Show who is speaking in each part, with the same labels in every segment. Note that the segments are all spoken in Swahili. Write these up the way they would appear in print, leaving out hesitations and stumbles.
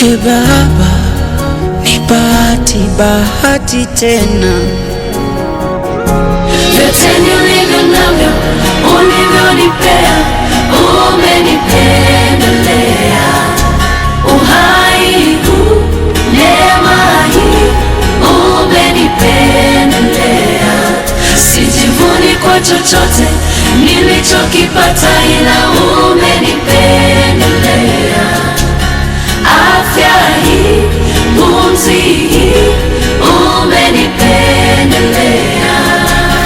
Speaker 1: Hey Baba, ni bahati tena.
Speaker 2: Vyote nilivyo navyo ulivyonipea, umenipendelea. Uhai huu, neema hii, umenipendelea. Sijivuni kwa chochote nilichokipata, ila umenipendelea. Afya hii, pumzi hii, umenipendelea.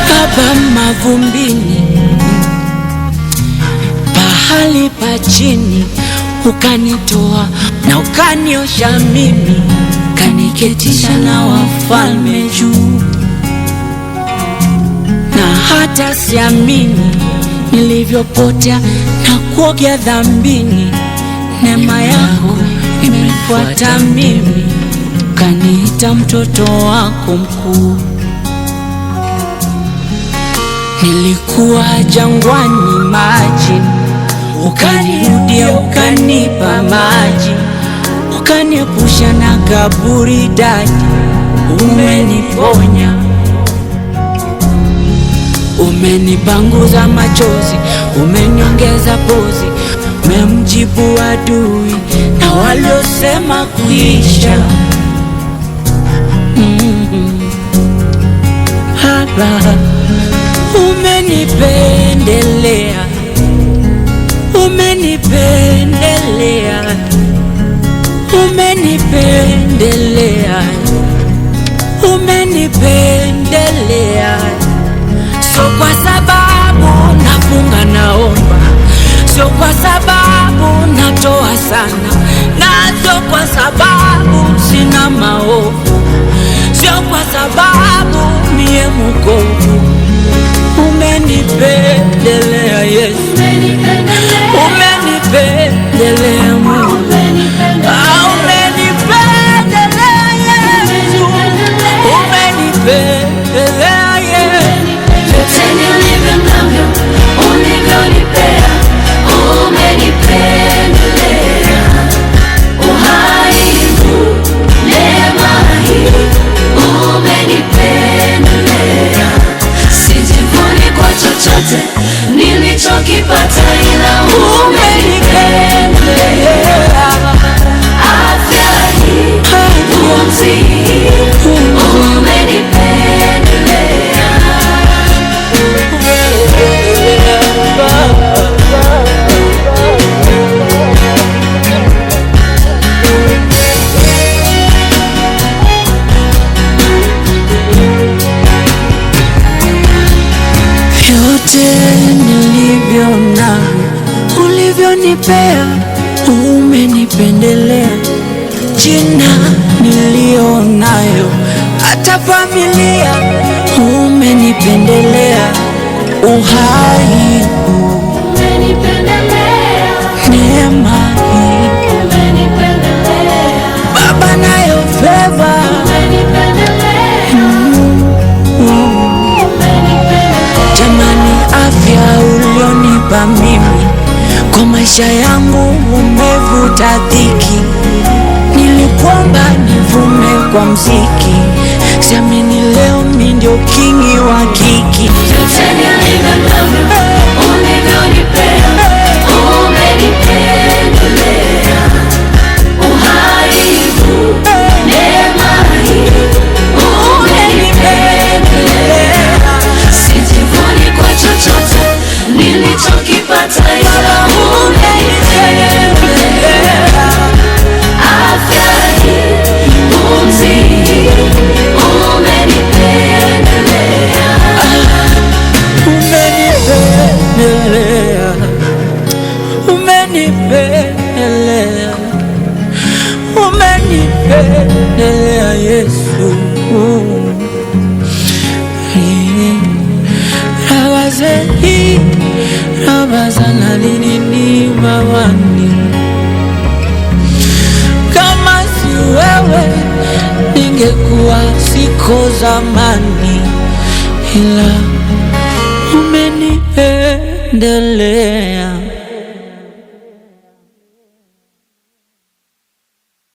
Speaker 1: Baba, mavumbini, pahali pa chini ukanitoa na ukaniosha mimi, kaniketisha na wafalme juu. Na hata siamini nilivyopotea na kuogea dhambini, neema yako imenifuata mimi, kaniita mtoto wako mkuu. Nilikuwa jangwani maji, ukanirudia ukanipa maji, ukaniepusha na kaburi daji. Umeniponya, umenipanguza machozi, umeniongeza pozi, umemjibu adui na waliosema kuisha. Baba, umenipendelea, umenipendelea, umenipendelea, umenipendelea. Sio kwa sababu nafunga naomba, sio kwa sababu natoa sana, na sio kwa sababu sina maovu, sio kwa sababu mie mukovu. Umenipendelea Yesu, umenipendelea Mungu, umenipendelea Yesu, umenipendelea Yesu.
Speaker 2: Vyote nilivyo navyo ulivyonipea, umenipendelea. Uhai huu, neema hii, umenipendelea. Sijivuni kwa chochote nilichokipata, ila umenipendelea. Afya hii, pumzi hii, umenipendelea.
Speaker 1: Vyote nilivyo navyo ulivyonipea, umenipendelea. Jina nilio nayo, hata familia, umenipendelea. Uhai huu,
Speaker 2: Umenipendelea.
Speaker 1: neema hii,
Speaker 2: Umenipendelea.
Speaker 1: Baba, nayo favor, jamani, afya ulionipa mimi kwa maisha yangu umevuta dhiki. Nilikuomba nivume kwa mziki, siamini leo mimi ndio kingi wa kiki.
Speaker 2: Vyote nilivyo navyo ulivyonipea, umenipendelea. Uhai huu, neema hii, umenipendelea. Sijivuni kwa chochote nilichokipata, ila umenipendelea. Afya hii, pumzi hii, umenipendelea.
Speaker 1: Umenipendelea, umenipendelea, umenipendelea Yesu. Rabazehi, rabazana nini mawani. Kama si wewe ningekuwa siko zamani, ila umenipendelea.